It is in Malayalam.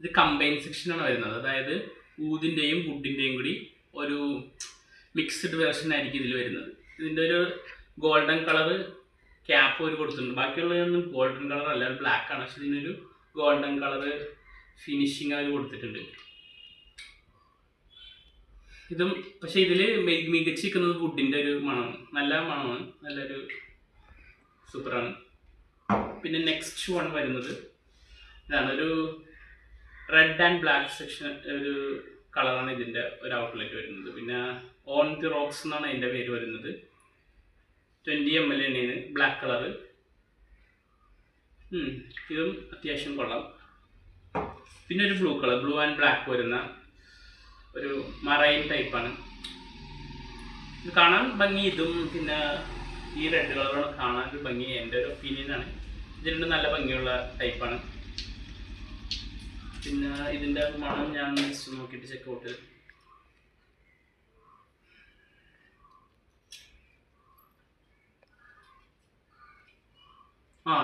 ഇത് കമ്പൈൻ സെക്ഷനാണ് വരുന്നത്. അതായത് ഊതിൻ്റെയും വുഡിൻ്റെയും കൂടി ഒരു മിക്സ്ഡ് വേർഷൻ ആയിരിക്കും ഇതിൽ വരുന്നത്. ഇതിൻ്റെ ഒരു ഗോൾഡൻ കളർ ക്യാപ്പ് ഒരു കൊടുത്തിട്ടുണ്ട്. ബാക്കിയുള്ളതൊന്നും ഗോൾഡൻ കളർ അല്ല, ബ്ലാക്ക് ആണ്. പക്ഷെ ഇതിനൊരു ഗോൾഡൻ കളർ ഫിനിഷിങ് അവർ കൊടുത്തിട്ടുണ്ട്. ഇതും പക്ഷെ ഇതിൽ മികച്ചിരിക്കുന്നത് വുഡിൻ്റെ ഒരു മണമാണ്. നല്ല മണമാണ്, നല്ലൊരു സൂപ്പറാണ്. പിന്നെ നെക്സ്റ്റ് വൺ വരുന്നത് ഇതാണ്. ഒരു റെഡ് ആൻഡ് ബ്ലാക്ക് സെക്ഷൻ ഒരു കളറാണ് ഇതിൻ്റെ ഒരു ഔട്ട്ലെറ്റ് വരുന്നത്. പിന്നെ ഓൺ ദി റോക്സ് എന്നാണ് അതിൻ്റെ പേര് വരുന്നത്. 20 ml എണ്ണയാണ്, ബ്ലാക്ക് കളറ്. ഇതും അത്യാവശ്യം കൊള്ളാം. പിന്നെ ഒരു blue colour, blue and black വരുന്ന ഒരു മറൈൻ ടൈപ്പാണ്. ഇത് കാണാൻ ഭംഗി. ഇതും പിന്നെ ഈ റെഡ് കളറാണ് കാണാൻ ഒരു ഭംഗി. എൻ്റെ ഒരു ഒപ്പീനിയനാണ്. ഇതിൻ്റെ നല്ല ഭംഗിയുള്ള ടൈപ്പാണ്. പിന്നെ ഇതിൻ്റെ മണം ഞാൻ നോക്കിയിട്ട് ചെക്ക് ഔട്ട്